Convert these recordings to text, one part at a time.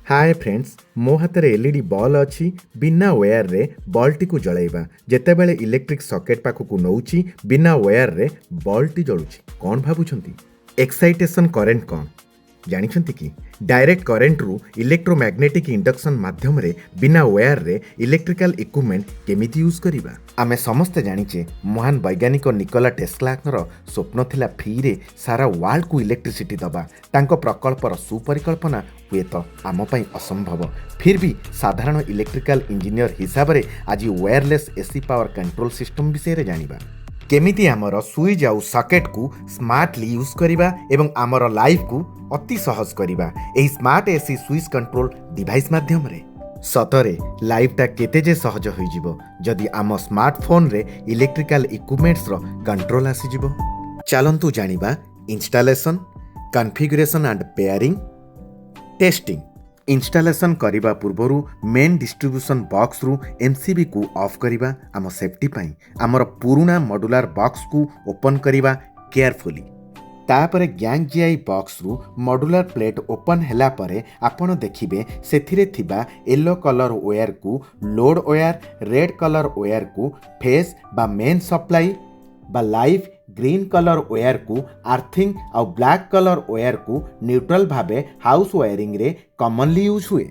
Hi friends मो हाथ में एलईडी बॉल अच्छी बिना वायर रे बॉल टी जलैबा जेतेबेले इलेक्ट्रिक सॉकेट पाखक नौची बिना वायर रे बॉल टी जलुची कौन भाबुछंती एक्साइटेशन करेंट कौन जानिछंती कि डायरेक्ट करेंट रु इलेक्ट्रोमैग्नेटिक इंडक्शन माध्यम रे बिना वायर रे इलेक्ट्रिकल इक्विपमेंट केमिति यूज करिबा आमे समस्त जानिचे महान वैज्ञानिक निकोला टेस्लार स्वप्न थिला फ्री रे सारा वर्ल्ड को इलेक्ट्रिसिटी दबा तांको प्रकल्पर सुपरिकल्पना हुए तो आम पई असंभव फिर भी साधारण इलेक्ट्रिकल इंजीनियर हिसाब रे आज wireless AC power control system विषय रे जानिबा केमिति आमर स्विच आउ सॉकेट को स्मार्टली यूज करिबा एवं आमर लाइफ को अति सहज करिबा एही smart AC switch control device माध्यम रे सतरे लाइफटा केते जे सहज होई जिवो जदि आम स्मार्टफोन रे इलेक्ट्रिकल इक्विपमेंट्स रो कंट्रोल आसी जिवो चलंतु जानिबा installation configuration and pairing testing installation करिबा पूर्वरु मेन डिस्ट्रीब्यूशन बॉक्स रु एमसीबी को ऑफ करिबा आम सेफ्टी पई आमर पुराना मॉड्यूलर बॉक्स को ओपन करिबा केयरफुली तापरे गैंग जीआई बॉक्स रु मॉड्यूलर प्लेट ओपन हैला परे आपण देखिबे सेथिरे थिबा येलो कलर वायर को load wire red colour wire को फेस बा मेन सप्लाई बा लाइफ ग्रीन कलर वायर को आर्थिंग और ब्लैक कलर वायर को न्यूट्रल भाबे हाउस वायरिंग रे कॉमनली यूज हुए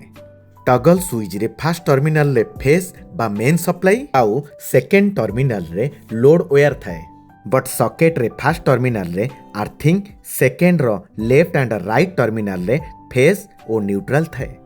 टगल स्विच रे फर्स्ट टर्मिनल रे फेस बा मेन सप्लाई आउ सेकेंड टर्मिनल रे लोड वायर थाए बट सॉकेट रे फर्स्ट टर्मिनल रे आर्थिंग सेकेंड रो लेफ्ट एंड राइट टर्मिनल रे फेस और न्यूट्रल थाए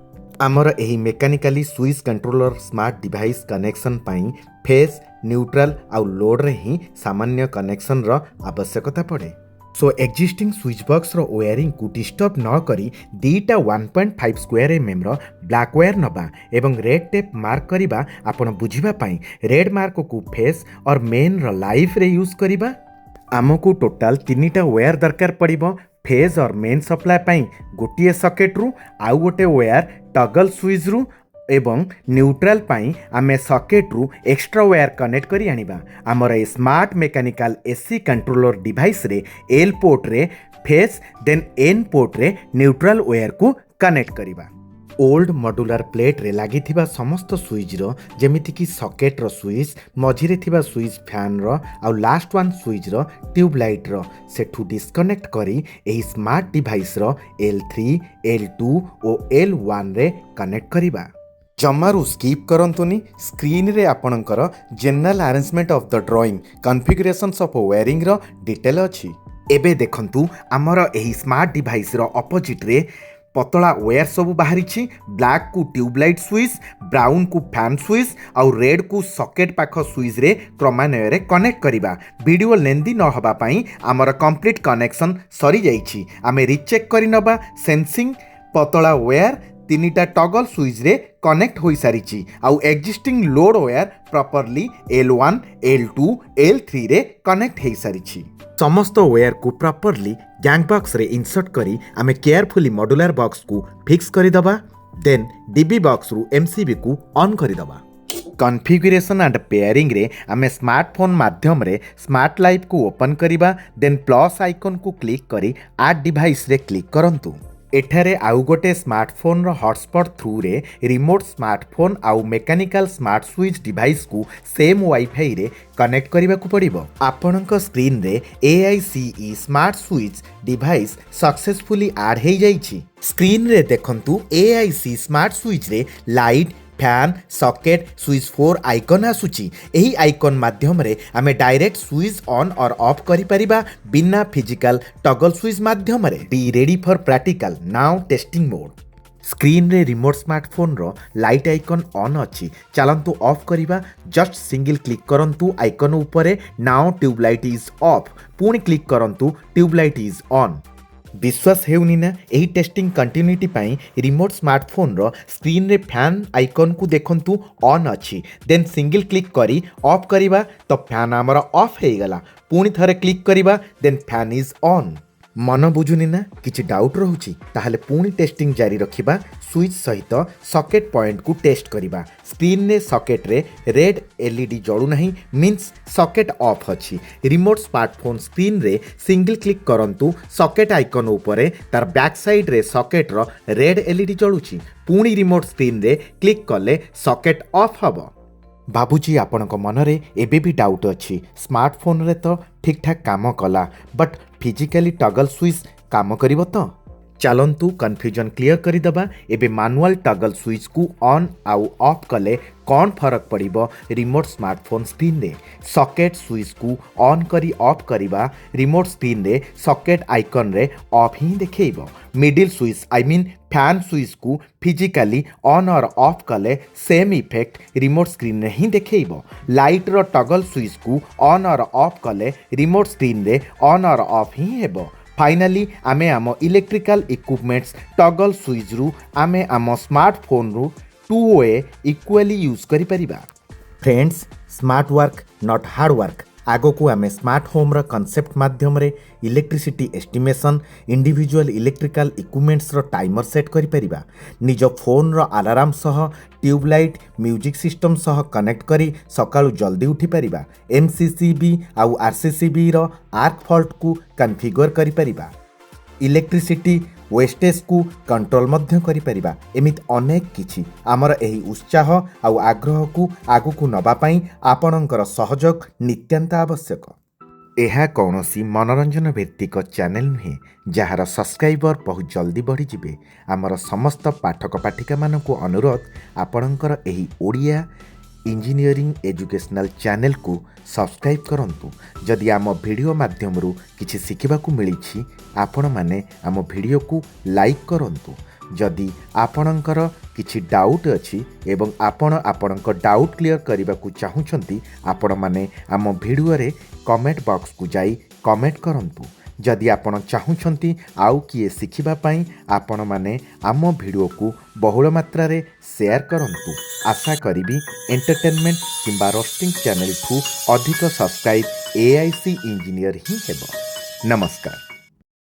आमर एही mechanically switch controller smart device connection पाई फेस न्यूट्रल आउ लोड रे ही सामान्य कनेक्शन रो आवश्यकता पड़े सो एक्जिस्टिंग स्विच बॉक्स रो वायरिंग को डिस्टर्ब न करी दीटा 1.5 स्क्वायर एमएम रो ब्लैक वायर नबा एवं रेड टेप मार्क करिबा आपण बुझिबा पाई रेड मार्क को फेस और मेन रो लाइफ रे यूज करिबा आमको टोटल 3टा वायर दरकार पड़िबो फेज और मेन सप्लाई पाई गोटिए सॉकेट रु आउ गोटे वायर टगल स्विच रु एवं न्यूट्रल पाई आमे सॉकेट रु एक्स्ट्रा वायर कनेक्ट करी आनिबा हमर ए smart mechanical AC controller device रे एल पोर्ट रे फेस देन एन पोर्ट रे न्यूट्रल वायर को कनेक्ट करिबा ओल्ड मॉड्यूलर प्लेट रे लागि थिबा समस्त स्विच रो जेमिति कि सॉकेट रो स्विच मझिरे थिबा स्विच फैन रो आ लास्ट वन स्विच रो ट्यूब लाइट रो सेठू डिस्कनेक्ट करी एही स्मार्ट डिवाइस रो L3 L2 और L1 रे कनेक्ट करिबा जमारू स्किप करंतुनी स्क्रीन रे आपणकर general arrangement of the drawing configurations of wiring रो डिटेल अछि एबे देखंतु हमर एही स्मार्ट डिवाइस रो ऑपोजिट रे पतला वायर सब बाहरी ब्लैक को ट्यूबलाइट स्विच ब्राउन को फैन स्विच और रेड को सॉकेट पाख स्विच रे क्रमान्वय रे कनेक्ट करिबा वीडियो लेंदी न हबा पई हमर कंप्लीट कनेक्शन सरी जाईछि आमे रीचेक करि नबा सेंसिंग पतला वायर 3टा टगल स्विच रे कनेक्ट होई सारिछि आउ existing load wire properly L1 L2 L3 रे कनेक्ट होई सारिछि समस्त वायर को प्रॉपर्ली गैंग बॉक्स रे इंसर्ट करी आमे केयरफुली मॉड्यूलर बॉक्स को फिक्स करि दबा देन डीबी बॉक्स रु एमसीबी को ऑन करि दबा कॉन्फ़िगरेशन एंड पेयरिंग रे आमे स्मार्टफोन माध्यम रे स्मार्ट लाइफ को ओपन करिबा देन प्लस आइकन को क्लिक करी ऐड डिवाइस रे क्लिक करंतु एठारे आउ गोटे स्मार्टफोन रो हॉटस्पॉट थ्रू रे रिमोट स्मार्टफोन आउ मेकानिकल स्मार्ट स्विच डिवाइस को सेम वाईफाई रे कनेक्ट करिबा को पड़िबो आपनक स्क्रीन रे AICE smart switch device successfully add हे जाईछि स्क्रीन रे देखंतु AIC स्मार्ट स्विच रे light fan socket switch 4 icon आसुची एही आइकन माध्यम रे आमे डायरेक्ट स्विच ऑन और ऑफ करि परिबा बिना फिजिकल टगल स्विच माध्यम रे be ready for practical now testing mode screen रे रिमोट स्मार्टफोन रो लाइट आइकन ऑन अछि चलंतु ऑफ करिबा जस्ट सिंगल क्लिक करंतु आइकन ऊपर नाउ ट्यूबलाइट इज ऑफ पुणी क्लिक करंतु ट्यूबलाइट इज ऑन विश्वास हेउनी ना एही टेस्टिंग कंटिन्यूटी पाई रिमोट स्मार्टफोन रो स्क्रीन रे फैन आइकन को देखंतु ऑन अछि देन सिंगल क्लिक करी ऑफ करिबा तो फैन हमर ऑफ हे गला पुणी थरे क्लिक करिबा देन फैन इज ऑन मन बुझुनी ना किछि डाउट रहुछि ताहले पुणी टेस्टिंग जारी रखिबा स्विच सहित सॉकेट पॉइंट को टेस्ट करिबा। स्क्रीन रे सॉकेट रे रेड एलईडी जळु नाही मीन्स सॉकेट ऑफ अछि। रिमोट स्मार्टफोन स्क्रीन रे सिंगल क्लिक करंतु सॉकेट आइकन उपरे तार बैक साइड रे सॉकेट रो रेड एलईडी जळुछि। पुणी रिमोट स्क्रीन रे क्लिक कले सॉकेट ऑफ हबो। बाबूजी आपणक मनरे एबे भी डाउट अछि स्मार्टफोन रे तो ठीक ठाक काम कला बट फिजिकली टगल स्विच काम करिवो तो चलंतु कन्फ्यूजन क्लियर करिदबा। एबे मैनुअल टगल स्विच को ऑन आउ ऑफ कले कौन फरक पड़िबो रिमोट स्मार्टफोन स्क्रीन रे। सॉकेट स्विच को ऑन करी ऑफ करिबा रिमोट स्क्रीन रे सॉकेट आइकन रे ऑफ ही देखैबो। Middle switch I mean fan switch को फिजिकली ऑन और ऑफ कले सेम इफेक्ट रिमोट स्क्रीन रे ही देखैबो। लाइट रो टगल स्विच को ऑन और ऑफ कले रिमोट स्क्रीन रे ऑन और ऑफ ही हेबो। फाइनाली आमे आम इलेक्ट्रिकल इक्विपमेंट्स टगल स्विच रु आमे आम स्मार्टफोन रु टू वे इक्वली यूज करि परिबा। Friends smart work not hard work आगो को आमे स्मार्ट होम रो कांसेप्ट माध्यम रे electricity estimation individual electrical equipments रो टाइमर सेट करि परिबा। निज फोन रो अलार्म सह ट्यूबलाइट म्यूजिक सिस्टम सह कनेक्ट करी सकाळु जल्दी उठी परिबा। एमसीसीबी आउ आरसीसीबी रो आर्क फॉल्ट को कॉन्फ़िगर करि परिबा। इलेक्ट्रिसिटी वेस्टेज को कंट्रोल मध्य करि परिबा। एमित अनेक किछि आमर एही उत्साह आउ आग्रह को आगु को नबा पई आपणकर सहयोग नित्यांत आवश्यक। एहा कौनसी मनोरंजन भित्तिक चैनल नुहे जार सब्सक्राइबर बहुत जल्दी बढ़ी जिबे। आमर समस्त पाठक पाठिका मानकु अनुरोध आपणकर एही ओडिया इंजीनियरिंग एजुकेशनल चैनल को सब्सक्राइब करंतु। जदि आम वीडियो माध्यम किछि सिखिबाकु मिलिछि आपण माने आम वीडियो को लाइक करंतु। जदि आपणकर किछि डाउट अछि एवं आपणक डाउट क्लियर करबाकू चाहुछंती आपण माने आम वीडियो रे कमेंट बॉक्स को जाई कमेंट करंतु। जदि आपण चाहुछंती आउ किए सिखिबा पई आपण माने आम वीडियो को बहुल मात्रा रे शेयर करंतु। आशा करिबी एंटरटेनमेंट किंबा रोस्टिंग चैनल ठू अधिक सब्सक्राइब AIC इंजीनियर ही हेबो। नमस्कार।